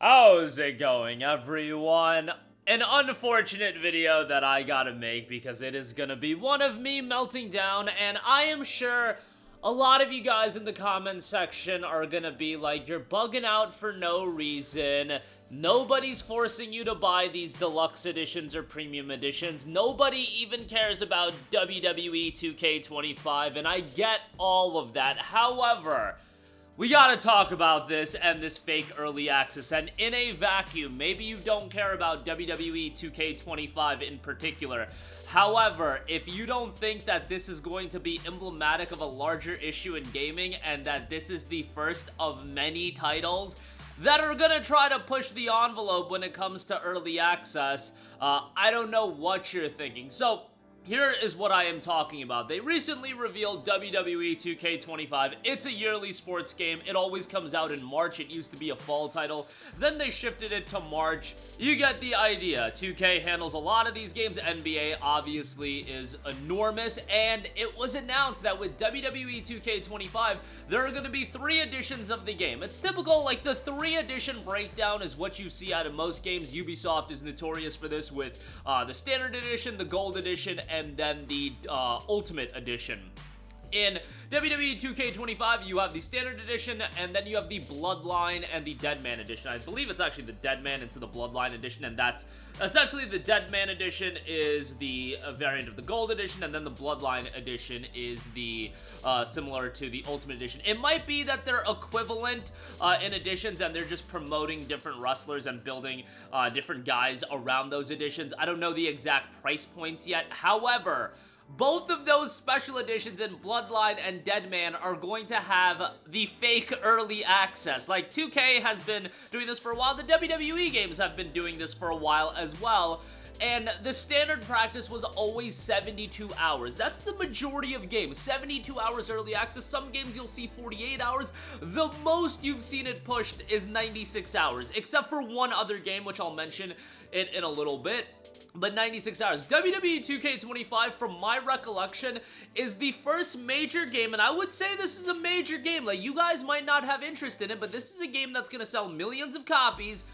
How's it going, everyone? An unfortunate video that I gotta make because it is gonna be one of me melting down, and I am sure a lot of you guys in the comments section are gonna be like, you're bugging out for no reason. Nobody's forcing you to buy these deluxe editions or premium editions. Nobody even cares about WWE 2K25, and I get all of that. However, we gotta talk about this and this fake early access, and in a vacuum, maybe you don't care about WWE 2K25 in particular. However, if you don't think that this is going to be emblematic of a larger issue in gaming, and that this is the first of many titles that are gonna try to push the envelope when it comes to early access, I don't know what you're thinking. So, here is what I am talking about. They recently revealed WWE 2K25. It's a yearly sports game. It always comes out in March. It used to be a fall title. Then they shifted it to March. You get the idea. 2K handles a lot of these games. NBA obviously is enormous. And it was announced that with WWE 2K25, there are going to be 3 editions of the game. It's typical, like the 3 edition breakdown is what you see out of most games. Ubisoft is notorious for this with the standard edition, the gold edition, and then the Ultimate Edition. In WWE 2K25, you have the Standard Edition, and then you have the Bloodline and the Deadman Edition. I believe it's actually the Deadman into the Bloodline Edition, and that's essentially the Deadman Edition is the variant of the Gold Edition, and then the Bloodline Edition is the similar to the Ultimate Edition. It might be that they're equivalent in editions, and they're just promoting different wrestlers and building different guys around those editions. I don't know the exact price points yet. However, both of those special editions in Bloodline and Deadman are going to have the fake early access. Like, 2K has been doing this for a while. The WWE games have been doing this for a while as well. And the standard practice was always 72 hours. That's the majority of games. 72 hours early access. Some games you'll see 48 hours. The most you've seen it pushed is 96 hours. Except for one other game, which I'll mention in a little bit. But 96 hours. WWE 2K25, from my recollection, is the first major game, and I would say this is a major game. Like, you guys might not have interest in it, but this is a game that's going to sell millions of copies.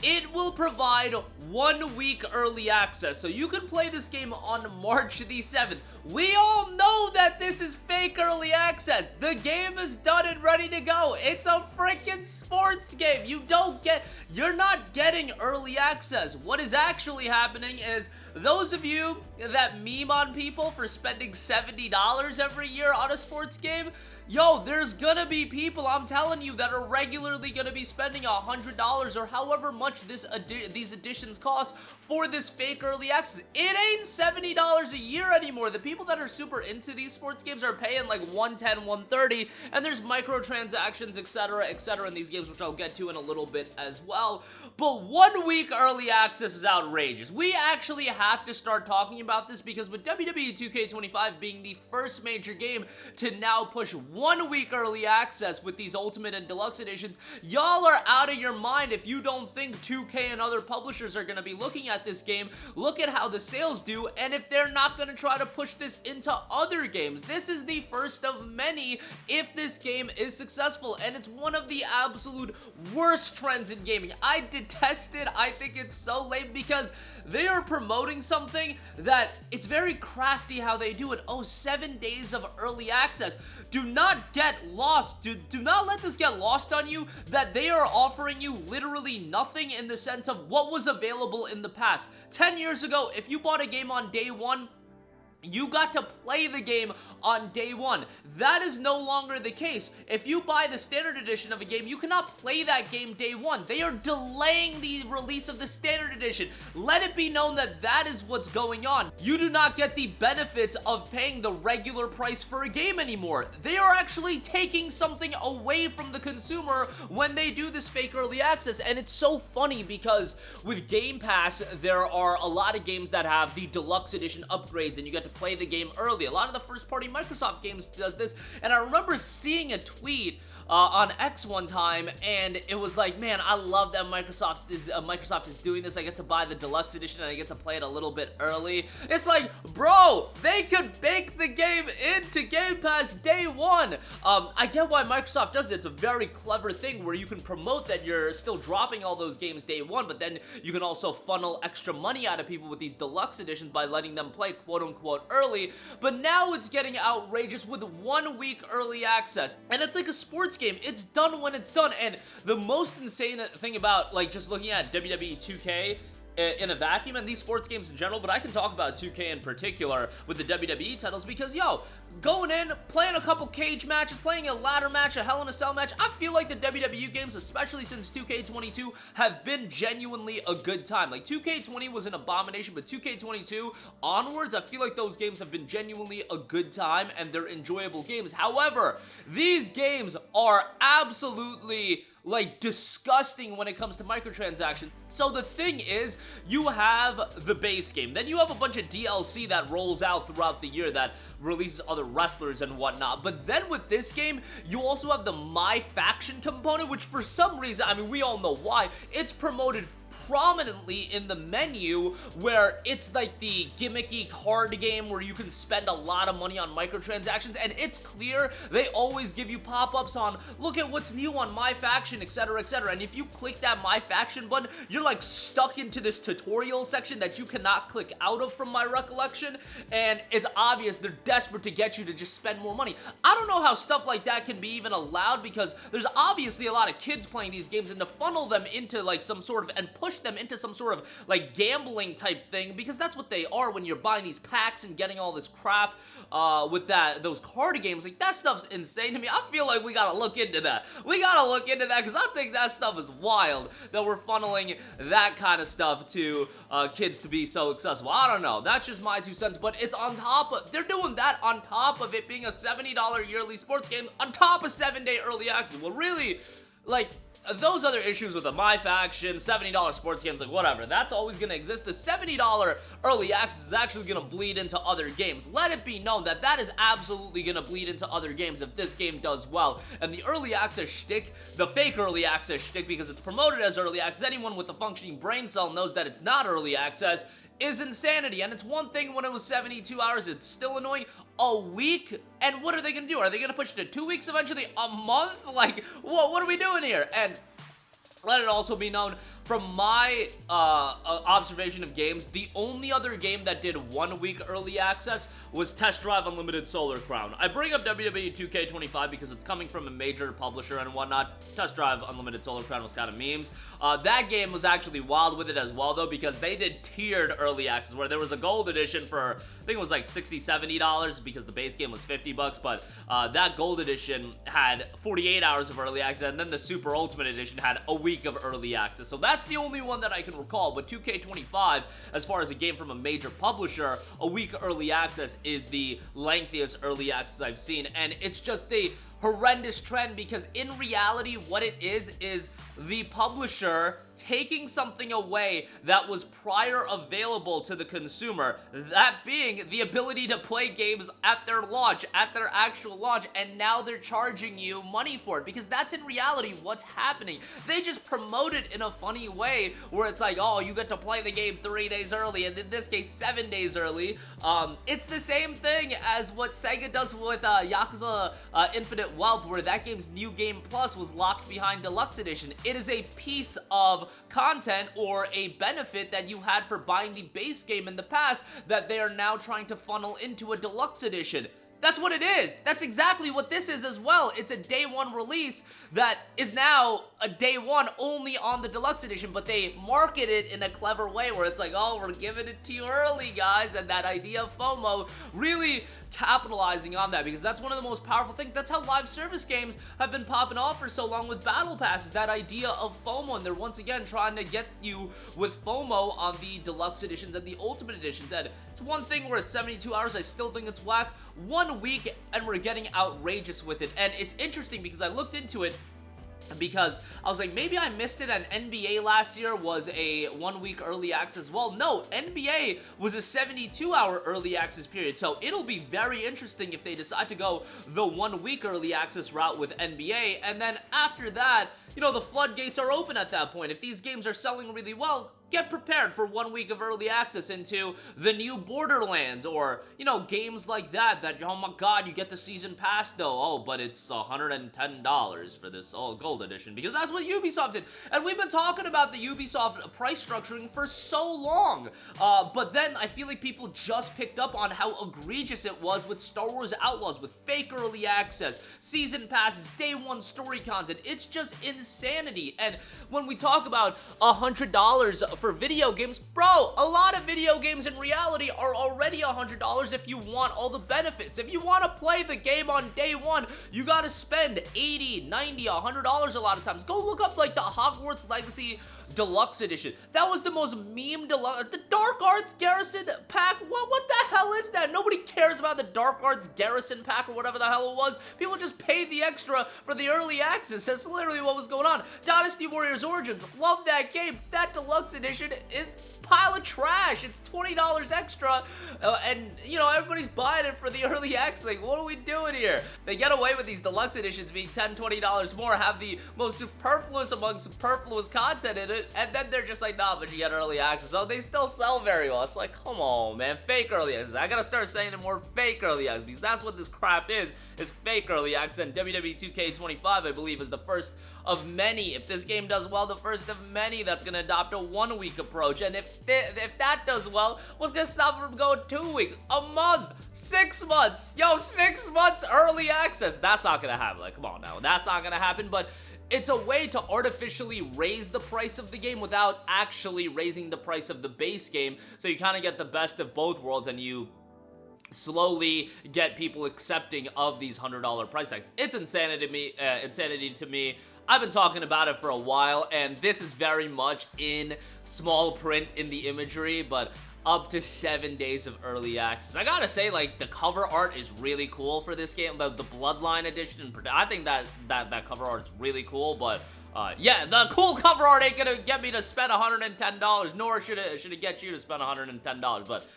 It will provide 1 week early access, so you can play this game on March the 7th. We all know that this is fake early access. The game is done and ready to go. It's a freaking sports game. You're not getting early access. What is actually happening is those of you that meme on people for spending $70 every year on a sports game, yo, there's gonna be people, I'm telling you, that are regularly gonna be spending $100 or however much these editions cost for this fake early access. It ain't $70 a year anymore. The people that are super into these sports games are paying like $110, $130, and there's microtransactions, etc., in these games, which I'll get to in a little bit as well. But 1 week early access is outrageous. We actually have to start talking about this because with WWE 2K25 being the first major game to now push 1 week early access with these Ultimate and Deluxe editions, y'all are out of your mind if you don't think 2K and other publishers are going to be looking at this game. Look at how the sales do, and if they're not going to try to push this into other games. This is the first of many if this game is successful, and it's one of the absolute worst trends in gaming. I detest it. I think it's so lame because they are promoting something that it's very crafty how they do it. Oh, 7 days of early access. Do not get lost. Do not let this get lost on you that they are offering you literally nothing in the sense of what was available in the past. 10 years ago, if you bought a game on day 1, you got to play the game on day 1. That is no longer the case. If you buy the standard edition of a game, you cannot play that game day 1. They are delaying the release of the standard edition. Let it be known that that is what's going on. You do not get the benefits of paying the regular price for a game anymore. They are actually taking something away from the consumer when they do this fake early access. And it's so funny because with Game Pass, there are a lot of games that have the deluxe edition upgrades, and you get to play the game early. A lot of the first-party Microsoft games does this, and I remember seeing a tweet on X one time, and it was like, man, I love that Microsoft is doing this. I get to buy the deluxe edition, and I get to play it a little bit early. It's like, bro, they could bake the game into Game Pass day one. I get why Microsoft does it. It's a very clever thing where you can promote that you're still dropping all those games day one, but then you can also funnel extra money out of people with these deluxe editions by letting them play quote-unquote early. But now it's getting outrageous with 1 week early access, and it's like a sports game. It's done when it's done. And the most insane thing about, like, just looking at WWE 2K in a vacuum and these sports games in general, but I can talk about 2K in particular with the WWE titles, because yo, going in, playing a couple cage matches, playing a ladder match, a Hell in a Cell match, I feel like the WWE games, especially since 2K22, have been genuinely a good time. Like, 2K20 was an abomination, but 2K22 onwards, I feel like those games have been genuinely a good time, and they're enjoyable games. However, these games are absolutely, like, disgusting when it comes to microtransactions. So the thing is, you have the base game, then you have a bunch of DLC that rolls out throughout the year that releases other wrestlers and whatnot. But then with this game, you also have the My Faction component, which for some reason, I mean, we all know why, it's promoted prominently in the menu, where it's like the gimmicky card game where you can spend a lot of money on microtransactions, and it's clear they always give you pop-ups on, look at what's new on My Faction, etc, etc, and if you click that My Faction button, you're like stuck into this tutorial section that you cannot click out of, from my recollection, and it's obvious they're desperate to get you to just spend more money. I don't know how stuff like that can be even allowed, because there's obviously a lot of kids playing these games, and to funnel them into like some sort of, and push them into some sort of like gambling type thing, because that's what they are when you're buying these packs and getting all this crap with those card games. Like, that stuff's insane to me. I feel like we gotta look into that. We gotta look into that, because I think that stuff is wild, that we're funneling that kind of stuff to kids to be so accessible. I don't know. That's just my 2 cents, but it's on top of, they're doing that on top of it being a $70 yearly sports game, on top of 7-day early access. Well, really, like, those other issues with the My Faction, $70 sports games, like, whatever, that's always gonna exist. The $70 early access is actually gonna bleed into other games. Let it be known that that is absolutely gonna bleed into other games if this game does well. And the early access shtick, the fake early access shtick, because it's promoted as early access, anyone with a functioning brain cell knows that it's not early access, is insanity. And it's one thing when it was 72 hours, it's still annoying. A week? And what are they gonna do? Are they gonna push it to 2 weeks eventually? A month? Like, what are we doing here? And let it also be known, from my observation of games, the only other game that did 1 week early access was Test Drive Unlimited Solar Crown. I bring up WWE 2K25 because it's coming from a major publisher and whatnot. Test Drive Unlimited Solar Crown was kind of memes. That game was actually wild with it as well, though, because they did tiered early access, where there was a gold edition for, I think it was like $60, $70, because the base game was $50, but that gold edition had 48 hours of early access, and then the Super Ultimate Edition had a week of early access. So that's the only one that I can recall. But 2K25, as far as a game from a major publisher, a week early access is the lengthiest early access I've seen, and it's just a horrendous trend, because in reality what it is the publisher taking something away that was prior available to the consumer, that being the ability to play games at their launch, at their actual launch, and now they're charging you money for it, because that's in reality what's happening. They just promote it in a funny way where it's like, oh, you get to play the game 3 days early, and in this case 7 days early. It's the same thing as what Sega does with Yakuza Infinite Wealth, where that game's New Game Plus was locked behind Deluxe Edition. It is a piece of content or a benefit that you had for buying the base game in the past that they are now trying to funnel into a Deluxe Edition. That's what it is. That's exactly what this is as well. It's a day one release that is now a day one only on the Deluxe Edition, but they market it in a clever way where it's like, oh, we're giving it to you early, guys, and that idea of FOMO really capitalizing on that, because that's one of the most powerful things. That's how live service games have been popping off for so long with battle passes, that idea of FOMO, and they're once again trying to get you with FOMO on the Deluxe Editions and the Ultimate Editions. And it's one thing where it's 72 hours, I still think it's whack. 1 week and we're getting outrageous with it. And it's interesting because I looked into it. because I was like, maybe I missed it, and NBA last year was a 1 week early access. Well, no, NBA was a 72-hour early access period, so it'll be very interesting if they decide to go the 1 week early access route with NBA, and then after that, you know, the floodgates are open at that point. If these games are selling really well, get prepared for 1 week of early access into the new Borderlands, or, you know, games like that, oh my god, you get the season pass though, oh, but it's $110 for this, gold edition, because that's what Ubisoft did, and we've been talking about the Ubisoft price structuring for so long, but then I feel like people just picked up on how egregious it was with Star Wars Outlaws, with fake early access, season passes, day one story content. It's just insanity. And when we talk about $100 for video games, bro, a lot of video games in reality are already $100 if you want all the benefits. If you want to play the game on day one, you gotta spend $80, $90, $100 a lot of times. Go look up like the Hogwarts Legacy Deluxe Edition. That was the most meme deluxe. The Dark Arts Garrison pack. What the hell is that? Nobody cares about the Dark Arts Garrison pack or whatever the hell it was. People just paid the extra for the early access. That's literally what was going on. Dynasty Warriors Origins. Love that game. That deluxe edition is pile of trash. It's $20 extra, and you know, everybody's buying it for the early access. Like, what are we doing here? They get away with these deluxe editions being $10, $20 more, have the most superfluous among superfluous content in it, and then they're just like, nah, but you get early access. So they still sell very well. It's like, come on, man, fake early access. I gotta start saying it more, fake early access, because that's what this crap is fake early access. And WWE 2K25, I believe, is the first of many. If this game does well, the first of many that's gonna adopt a 1 week approach. And if that does well, what's gonna stop it from going 2 weeks, a month, 6 months? Yo, 6 months early access. That's not gonna happen. Like, come on now, that's not gonna happen. But it's a way to artificially raise the price of the game without actually raising the price of the base game. So you kind of get the best of both worlds, and you slowly get people accepting of these $100 price tags. It's insanity to me. I've been talking about it for a while, and this is very much in small print in the imagery, but up to 7 days of early access. I gotta say, like, the cover art is really cool for this game. The Bloodline edition, I think that cover art is really cool, but yeah, the cool cover art ain't gonna get me to spend $110, nor should it get you to spend $110, but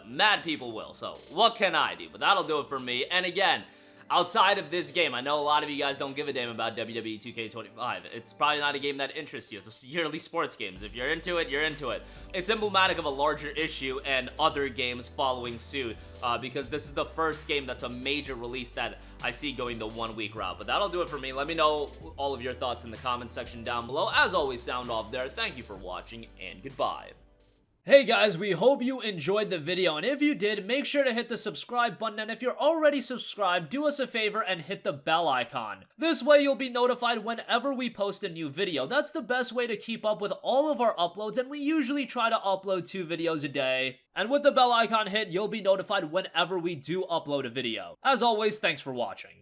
mad people will, so what can I do? But that'll do it for me. And again, outside of this game, I know a lot of you guys don't give a damn about WWE 2K25. It's probably not a game that interests you. It's a yearly sports games. If you're into it, you're into it. It's emblematic of a larger issue and other games following suit, because this is the first game that's a major release that I see going the 1 week route. But that'll do it for me. Let me know all of your thoughts in the comment section down below. As always, sound off there. Thank you for watching, and goodbye. Hey guys, we hope you enjoyed the video, and if you did, make sure to hit the subscribe button, and if you're already subscribed, do us a favor and hit the bell icon. This way you'll be notified whenever we post a new video. That's the best way to keep up with all of our uploads, and we usually try to upload 2 videos a day. And with the bell icon hit, you'll be notified whenever we do upload a video. As always, thanks for watching.